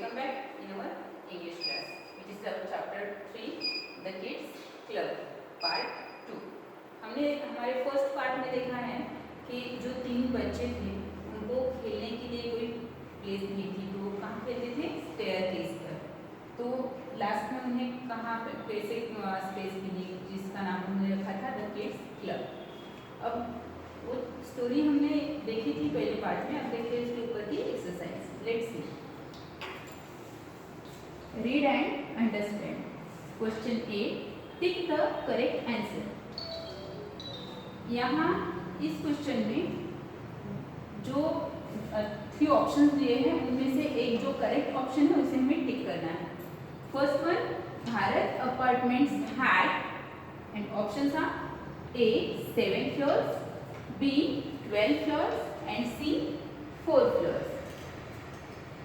welcome back in our English class, which is our chapter 3, the Kids Club, part 2. हमने हमारे first part में देखा है कि जो 3 बच्चे थे उनको खेलने के लिए कोई प्लेस नहीं थी, तो वो कहाँ खेलते थे? स्टेयरकेस पर. तो लास्ट में उन्हें कहाँ पे कैसे स्पेस मिली जिसका नाम उन्होंने रखा था द किड्स क्लब. अब वो स्टोरी हमने देखी थी पहले पार्ट में, अब देखते हैं इसके ऊपर की exercise. Let's see. Read and understand. Question A. Tick the correct answer. यहाँ इस क्वेश्चन में जो 3 ऑप्शंस दिए हैं उनमें से एक जो करेक्ट ऑप्शन है उसे हमें टिक करना है. First one, Bharat apartments had and options are A 7 floors, B 12 floors and C 4 floors.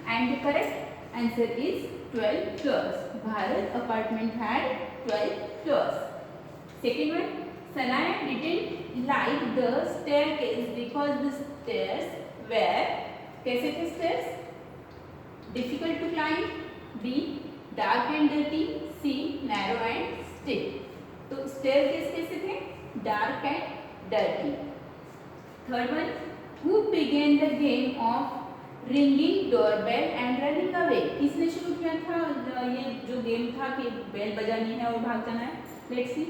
And the correct answer is 12 floors. Bharat apartment had 12 floors. Second one, Sanaya didn't like the staircase because the stairs were कैसे थे stairs? Difficult to climb. B dark and dirty. C narrow and steep. तो staircase कैसे थे? Dark and dirty. Third one, who began the game of ringing doorbell and running away? किसने शुरू किया था ये जो गेम था कि बेल बजानी है और भाग जाना है? Let's see.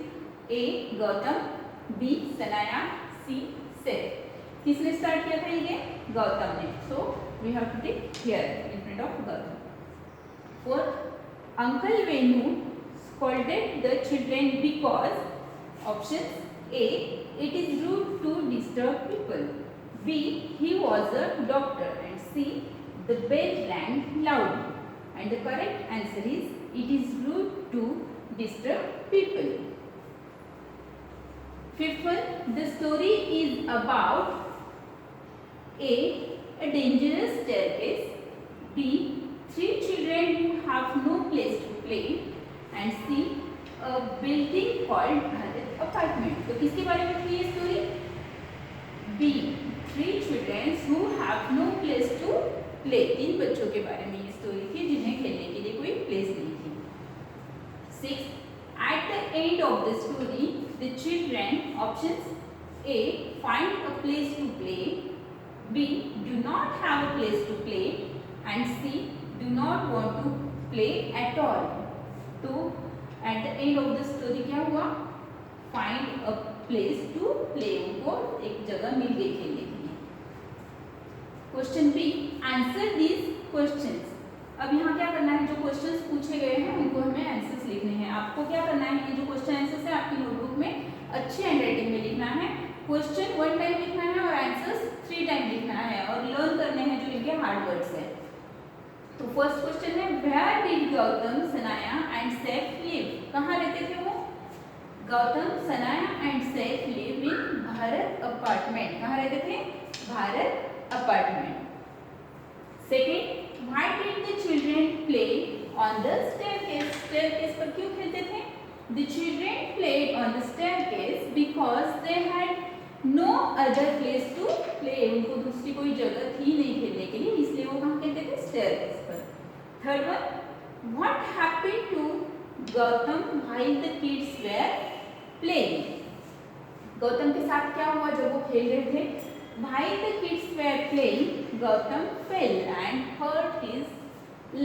A Gautam, B Sanaya, C Saif. किसने स्टार्ट किया था ये गेम? गौतम ने. So we have to tick here in front of Gautam. Fourth, uncle Venu scolded the children because options A it is rude to disturb people, B he was a doctor and C the bell rang loudly. And the correct answer is it is rude to disturb people. Fifth one, the story is about A dangerous staircase, B 3 children who have no place to play and C a building called Bharat apartment. तो किसके बारे में थी ये story? B 3 children who have no place to play. 3 बच्चों के बारे में ये स्टोरी थी जिन्हें खेलने के लिए कोई प्लेस नहीं थी. 6. At the end of the story, the children options A find a place to play, B do not have a place to play and C do not want to play at all. तो at the end of the story क्या हुआ? Find a place to play. उनको एक जगह मिल गई खेलने के लिए. Question B, answer these questions. अब यहाँ क्या करना है? जो क्वेश्चंस पूछे गए हैं उनको हमें आंसर्स लिखने हैं. आपको क्या करना है? ये जो क्वेश्चन आंसर्स है आपकी नोटबुक में अच्छी हैंडराइटिंग में लिखना है. क्वेश्चन 1 टाइम लिखना है और आंसर्स 3 टाइम लिखना है और लर्न करने हैं जो इनके हार्ड वर्ड्स है. तो फर्स्ट क्वेश्चन है, where did Gautam, Sanaya and Saif live? कहाँ रहते थे वो? Gautam, Sanaya and Saif live in Bharat apartment. कहाँ रहते थे? Bharat apartment. Second, why did the children play on the staircase? Staircase पर क्यों खेलते थे? The children played on the staircase because they had no other place to play. उनको दूसरी कोई जगह थी नहीं खेलने के लिए, इसलिए वो कहाँ खेलते थे? staircase पर. Third one, what happened to Gautam while the kids were playing? Gautam के साथ क्या हुआ जब वो खेल रहे थे? While the kids were playing, Gautam fell and hurt his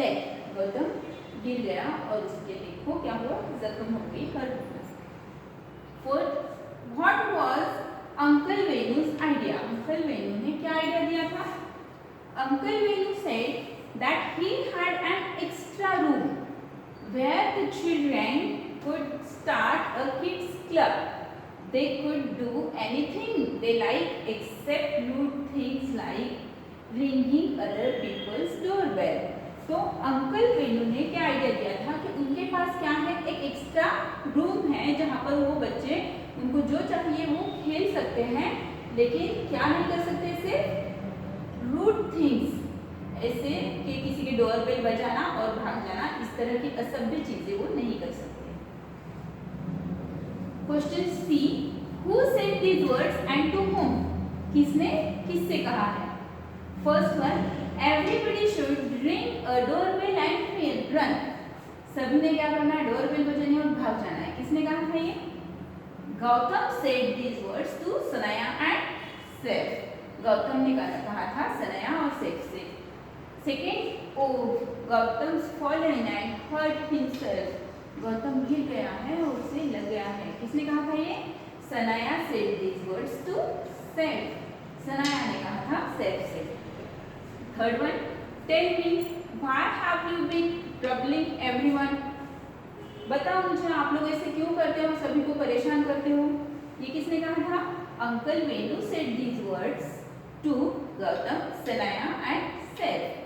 leg. Gautam गिर गया और उसके leg को क्या हुआ? जख्म हो गई, हर्ट हो गया. Fourth, what was Uncle Venu's idea? Uncle Venu ने क्या आइडिया दिया था? Uncle Venu said that he had an extra room where the children could start a kids club. They could do anything they like except rude things like ringing other people's doorbell. तो uncle Venu ने क्या idea दिया था कि उनके पास क्या है? एक एक्स्ट्रा रूम है जहाँ पर वो बच्चे उनको जो चाहिए वो खेल सकते हैं, लेकिन क्या नहीं कर सकते? इसे रूड थिंग्स, ऐसे कि किसी के डोरबेल बजाना और भाग जाना, इस तरह की असभ्य चीजें वो नहीं कर सकते. Question C, who said these words and to whom? किसने किससे कहा है? First one, everybody should ring a doorbell run. सभी ने क्या करना है, डोरबेल बजानी है और भाग जाना है। किसने कहा था ये? Gautam said these words to Sanaya and Saif. Gautam ने कहा था सनाया और सैफ से। Second, O Gautam fallen and hurt himself. Gautam गिर गया है और उसे लग गया है। किसने कहा था ये? Sanaya said these words to Saif. Sanaya ने कहा था सैफ से। Third one, tell me why have you been troubling everyone. बताओ मुझे, आप लोग ऐसे क्यों करते हो, सभी को परेशान करते हो? ये किसने कहा था? Uncle Venu said these words to Gautam, Sanaya and Saif.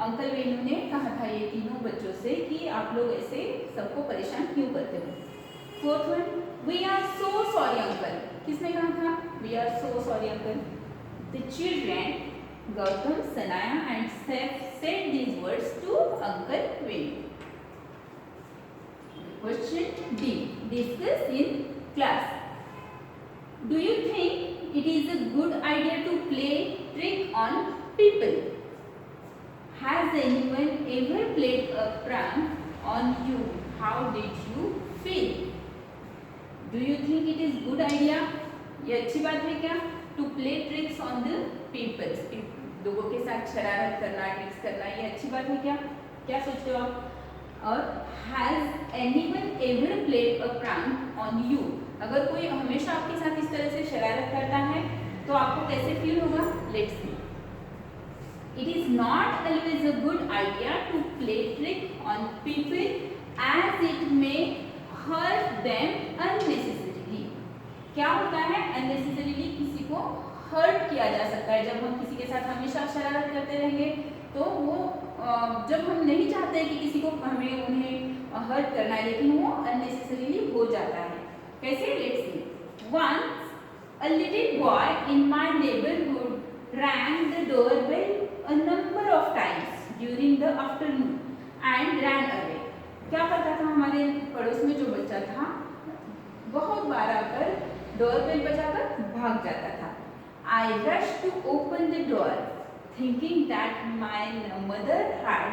Uncle Venu ने कहा था ये तीनों बच्चों से कि आप लोग ऐसे सबको परेशान क्यों करते हो। Fourth one, we are so sorry uncle. किसने कहा था? We are so sorry uncle. The children Gautam, Sanaya and Saif said these words to Uncle Venu. Question D. Discuss in class. Do you think it is a good idea to play trick on people? Has anyone ever played a prank on you? How did you feel? Do you think it is good idea? ये अच्छी बात है क्या? To play tricks on the people. लोगों के साथ शरारत करना, ट्रिक्स करना, ये अच्छी बात है क्या? क्या सोचते हो आप? और has anyone ever played a prank on you. अगर कोई हमेशा आपके साथ इस तरह से शरारत करता है तो आपको कैसे फील होगा? Let's see. It is not always a good idea to play trick on people as it may hurt them unnecessarily. क्या होता है? अननेसेसरीली किसी को हर्ट किया जा सकता है। जब हम किसी के साथ हमेशा शरारत करते रहेंगे तो वो जब हम नहीं चाहते कि किसी को हमें उन्हें हर्ट करना है, लेकिन वो अननेसेसरीली हो जाता है। कैसे? Let's see. Once a little boy in my neighbourhood rang the doorbell a number of times during the afternoon and ran away. क्या करता था हमारे पड़ोस में जो बच्चा था, बहुत बार आकर डोरबेल बजाकर भाग जाता था। I rushed to open the door, thinking that my mother had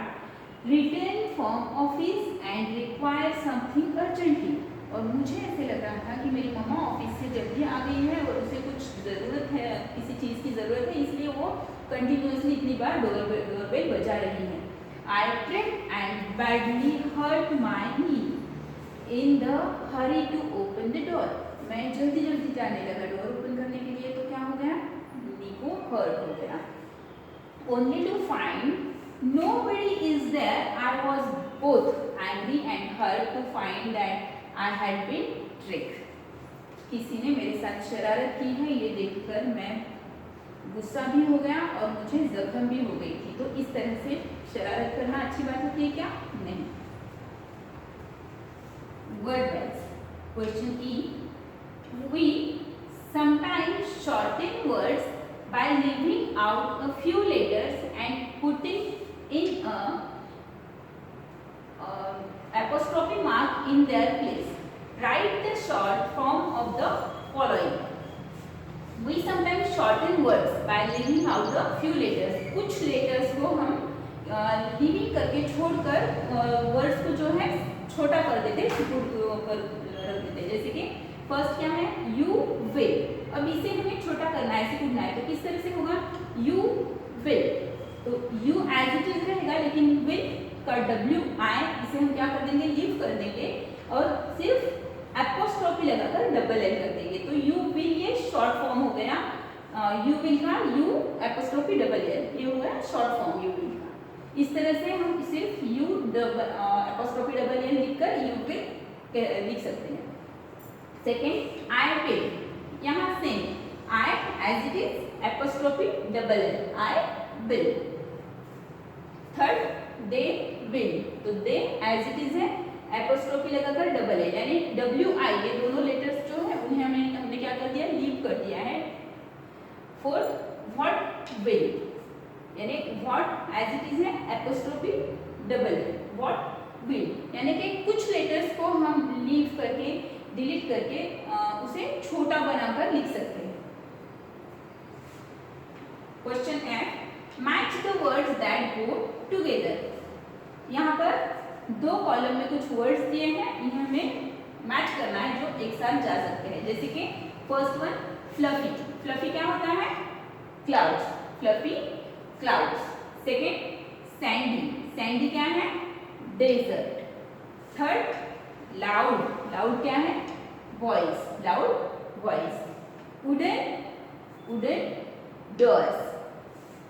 returned from office and required something urgently. और मुझे ऐसे लग रहा था कि मेरी मम्मा ऑफिस से जल्दी आ गई है और उसे कुछ ज़रूरत है, किसी चीज़ की ज़रूरत है, इसलिए वो कंटिन्यूसली इतनी बार डोरबेल बजा रही है। I tripped and badly hurt my knee in the hurry to open the door. मैं जल्दी जल्दी जाने लगा डोर ओपन करने के लिए, तो क्या हो गया? नी को हर्ट हो गया। Only to find nobody is there, I was both angry and hurt to find that I had been tricked. किसी ने मेरे साथ शरारत की है ये देखकर मैं गुस्सा भी हो गया और मुझे जख्म भी हो गई थी। तो इस तरह से शरारत करना अच्छी बात होती है क्या? नहीं। Word wise. Question E. We sometimes shorten words by leaving out a few letters and putting in a apostrophe mark in their place. Write the short form of the following. We sometimes shorten words by leaving out a few letters. कुछ letters को हम leaving करके छोड़कर words को जो है छोटा कर देते, रख देते। जैसे कि फर्स्ट क्या है? You will. अब इसे हमें छोटा करना है, ऐसे ढूंढना है, तो किस तरह से होगा? You will. तो यू एज इट इज रहेगा, लेकिन विल का डब्ल्यू आई इसे हम क्या कर देंगे? लीव कर देंगे और सिर्फ एपोस्ट्रोफी लगाकर डबल एल कर देंगे। तो यू विल ये शॉर्ट फॉर्म हो गया। यू विल का यू एपोस्ट्रोफी डबल एल, ये हो गया शॉर्ट फॉर्म यू विल का। इस तरह से हम सिर्फ यू एपोस्ट्रोफी डबल एल लिखकर यू विल लिख सकते हैं। सेकेंड, आई विल, यहाँ same I as it is apostrophe double L, I will. Third, they will, तो दे एज इट इज है एपोस्ट्रोफी लगाकर डबल एल, यानी डब्ल्यू आई ये दोनों लेटर्स जो है उन्हें हमने क्या कर दिया? लीव कर दिया है। फोर्थ, व्हाट विल, यानी व्हाट एज इट इज है apostrophe double L, what will, यानी कि कुछ लेटर्स को हम लीव करके डिलीट करके उसे छोटा बनाकर लिख सकते हैं। Question F, match the words that go together. यहाँ पर दो कॉलम में कुछ वर्ड्स दिए हैं, इन्हें हमें मैच करना है जो एक साथ जा सकते हैं। जैसे कि फर्स्ट वन फ्लफी, फ्लफी क्या होता है? Clouds, fluffy clouds. Second Sandy, Sandy क्या है? डेजर्ट। थर्ड लाउड, लाउड क्या है? Voice, loud voice. Wooden, wooden doors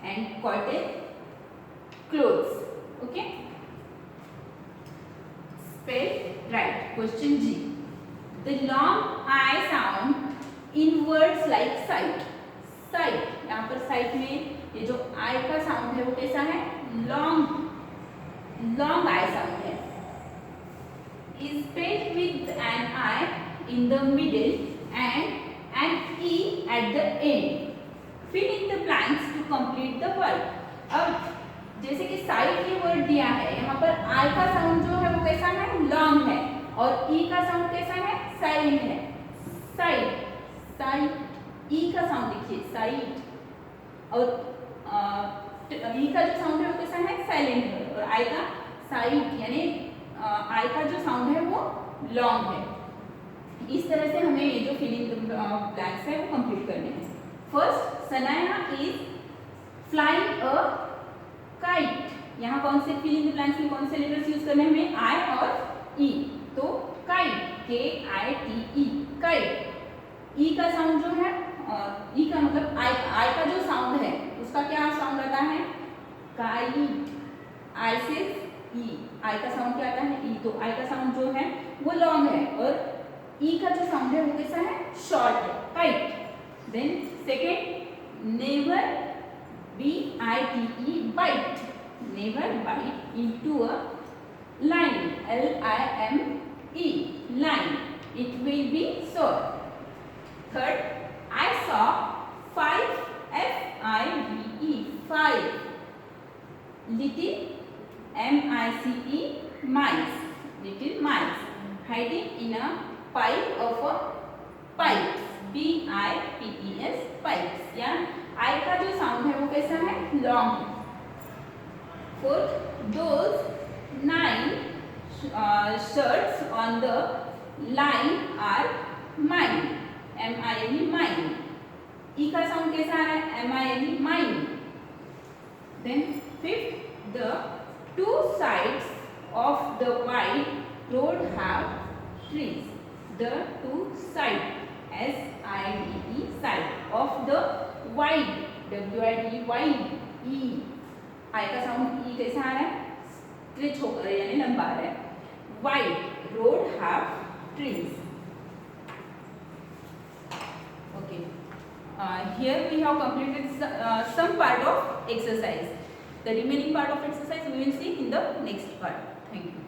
and cottage clothes. Okay, spell right. Question G. The long I sound in words like sight. Sight, यहाँ पर sight में ये जो I का साउंड है वो कैसा है? long, long I साउंड है। Is spelled with an I in the middle and an E at the end. Fill in the blanks to complete the word. अब जैसे कि साइड ये वर्ड दिया है, यहाँ पर आई का साउंड जो है वो कैसा है? लॉन्ग है, और ई का साउंड कैसा है? साइलेंट है। साइड, साइड, ई का साउंड देखिए साइड, और ई का जो साउंड है वो कैसा है? साइलेंट है, और आई का साइड यानी आई का जो साउंड है वो लॉन्ग है। इस तरह से हमें ये जो फिलिंग ब्लैंक्स है वो कंप्लीट करने हैं। First, Sanaya is flying a kite. यहाँ कौन से फिलिंग द ब्लैंक्स में कौन से लेटर्स यूज करने हैं? आई और ई। तो काइट, के आई टी ई, काइट। ई का साउंड जो है, ई का मतलब आई का जो साउंड है उसका क्या साउंड आता है? काइट। आई से ई, आई का साउंड क्या आता है? ई। तो आई का साउंड जो है वो लॉन्ग है, और ई का जो साउंड है वो कैसा है? शॉर्ट है, kite. Then second, never, B-I-T-E, bite. Never bite into a line. L-I-M-E, line. It will be sore. Third, I saw 5 F-I-V-E, 5 little M-I-C-E, mice, little mice hiding in a pipe of a pipes, P-I-P-E-S, pipes. या आई का जो sound है वो कैसा है? Long है। Fourth, those 9 shirts on the line are mine, M-I-N-E, mine. ई का sound कैसा है? M-I-N-E, mine. Then fifth, the two sides of the wide road have trees. The two sides, S-I-D-E, side of the wide, W-I-D, wide, E. आई का sound ई कैसा आ रहा है? Stretch होकर यानी लंबा आ रहा है। Wide road have trees. Okay, here we have completed some part of exercise. The remaining part of exercise we will see in the next part. Thank you.